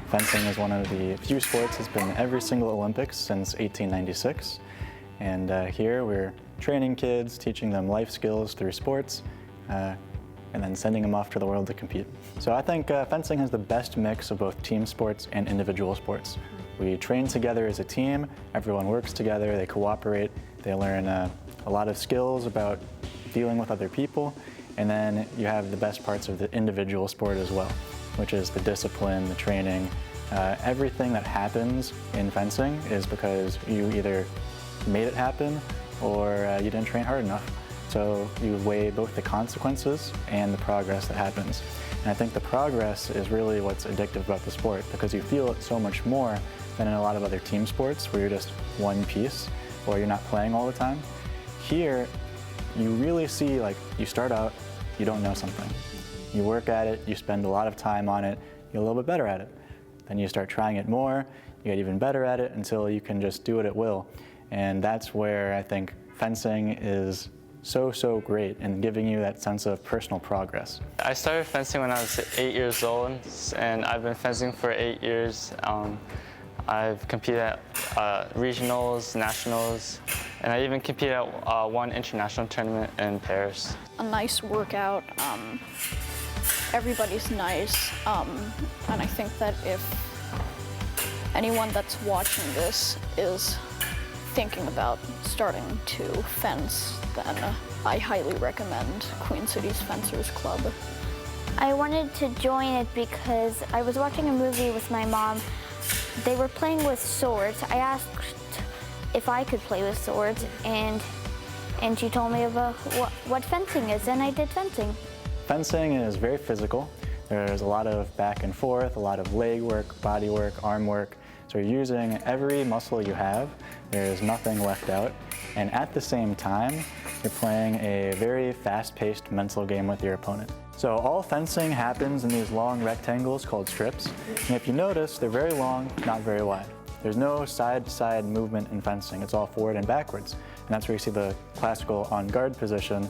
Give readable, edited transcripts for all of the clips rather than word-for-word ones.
Fencing is one of the few sports that's been in every single Olympics since 1896. And here we're training kids, teaching them life skills through sports, and then sending them off to the world to compete. So I think fencing has the best mix of both team sports and individual sports. We train together as a team, everyone works together, they cooperate, they learn a lot of skills about dealing with other people, and then you have the best parts of the individual sport as well, which is the discipline, the training. Everything that happens in fencing is because you either made it happen or you didn't train hard enough. So you weigh both the consequences and the progress that happens. And I think the progress is really what's addictive about the sport, because you feel it so much more than in a lot of other team sports where you're just one piece or you're not playing all the time. Here, you really see, like, you start out, you don't know something. You work at it, you spend a lot of time on it, you get a little bit better at it. Then you start trying it more, you get even better at it until you can just do it at will. And that's where I think fencing is so great in giving you that sense of personal progress. I started fencing when I was 8 years old, and I've been fencing for 8 years. I've competed at regionals, nationals, and I even competed at one international tournament in Paris. A nice workout, everybody's nice, and I think that if anyone that's watching this is thinking about starting to fence, then I highly recommend Queen City's Fencers Club. I wanted to join it because I was watching a movie with my mom. They were playing with swords. I asked if I could play with swords, and she told me about what fencing is, and I did fencing. Fencing is very physical. There's a lot of back and forth, a lot of leg work, body work, arm work. So you're using every muscle you have. There's nothing left out. And at the same time, you're playing a very fast-paced mental game with your opponent. So all fencing happens in these long rectangles called strips. And if you notice, they're very long, not very wide. There's no side-to-side movement in fencing. It's all forward and backwards. And that's where you see the classical on-guard position,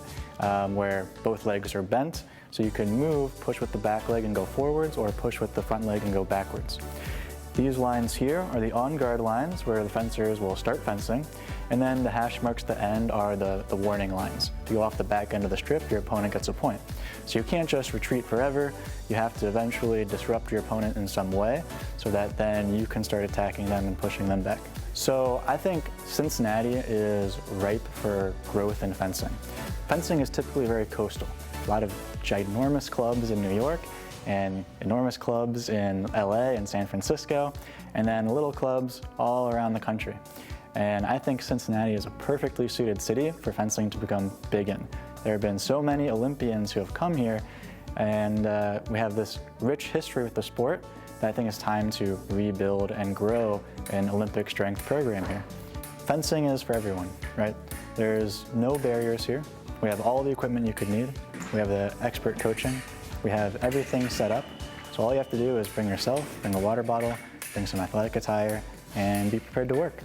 where both legs are bent. So you can move, push with the back leg and go forwards, or push with the front leg and go backwards. These lines here are the on-guard lines where the fencers will start fencing, and then the hash marks at the end are the warning lines. If you go off the back end of the strip, your opponent gets a point. So you can't just retreat forever. You have to eventually disrupt your opponent in some way so that then you can start attacking them and pushing them back. So I think Cincinnati is ripe for growth in fencing. Fencing is typically very coastal. A lot of ginormous clubs in New York, and enormous clubs in LA and San Francisco, and then little clubs all around the country. And I think Cincinnati is a perfectly suited city for fencing to become big in. There have been so many Olympians who have come here, and we have this rich history with the sport that I think it's time to rebuild and grow an Olympic strength program here. Fencing is for everyone, right? There's no barriers here. We have all the equipment you could need. We have the expert coaching. We have everything set up, so all you have to do is bring yourself, bring a water bottle, bring some athletic attire, and be prepared to work.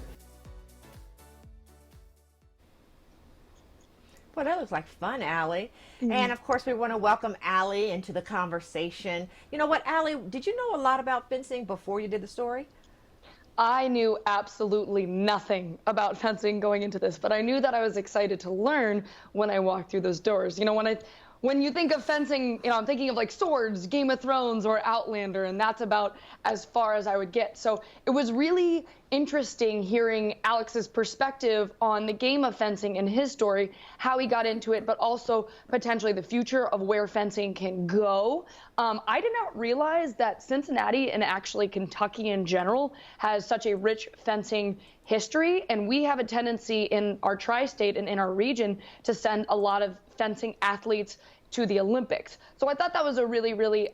Well, that looks like fun, Allie. And of course, we want to welcome Allie into the conversation. You know what, Allie, did you know a lot about fencing before you did the story? I knew absolutely nothing about fencing going into this, but I knew that I was excited to learn when I walked through those doors. You know, when you think of fencing, you know, I'm thinking of like Swords, Game of Thrones, or Outlander, and that's about as far as I would get. So it was really interesting hearing Alex's perspective on the game of fencing and his story, how he got into it, but also potentially the future of where fencing can go. I did not realize that Cincinnati, and actually Kentucky in general, has such a rich fencing history, and we have a tendency in our tri-state and in our region to send a lot of fencing athletes to the Olympics. So I thought that was a really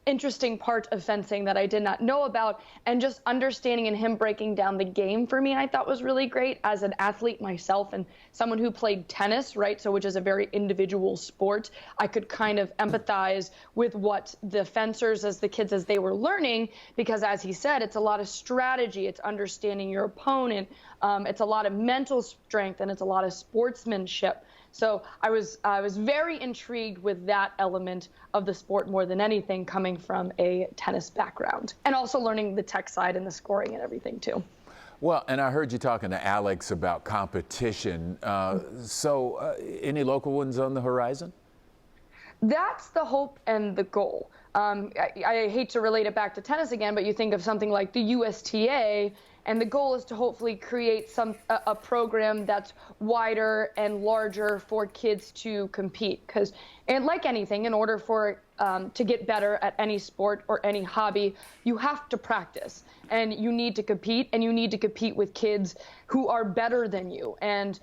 interesting part of fencing that I did not know about, and just understanding and him breaking down the game for me, I thought was really great as an athlete myself and someone who played tennis, right? So which is a very individual sport. I could kind of empathize with what the fencers, as the kids, as they were learning, because as he said, it's a lot of strategy, it's understanding your opponent, it's a lot of mental strength, and it's a lot of sportsmanship. So I was very intrigued with that element of the sport more than anything, coming from a tennis background, and also learning the tech side and the scoring and everything too. Well, and I heard you talking to Alex about competition. Any local ones on the horizon? That's the hope and the goal. I hate to relate it back to tennis again, but you think of something like the USTA, and the goal is to hopefully create a program that's wider and larger for kids to compete. And like anything, in order for to get better at any sport or any hobby, you have to practice, and you need to compete, and you need to compete with kids who are better than you. And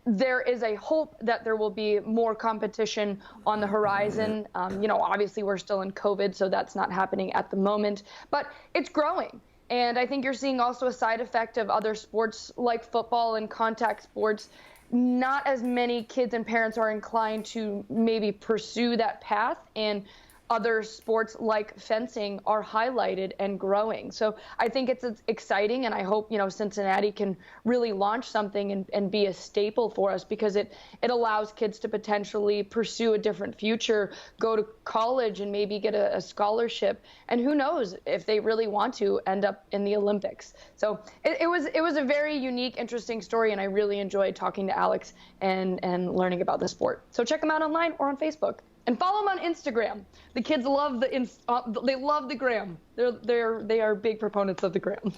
there is a hope that there will be more competition on the horizon. Obviously we're still in COVID, so that's not happening at the moment, but it's growing. And I think you're seeing also a side effect of other sports like football and contact sports. Not as many kids and parents are inclined to maybe pursue that path, and other sports like fencing are highlighted and growing. So I think it's exciting, and I hope Cincinnati can really launch something and be a staple for us, because it allows kids to potentially pursue a different future, go to college and maybe get a scholarship, and who knows if they really want to end up in the Olympics. So it was a very unique, interesting story, and I really enjoyed talking to Alex and learning about the sport. So check them out online or on Facebook. And follow them on Instagram. The kids love they love the gram. They are big proponents of the gram.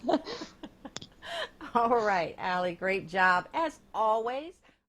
All right, Allie, great job as always.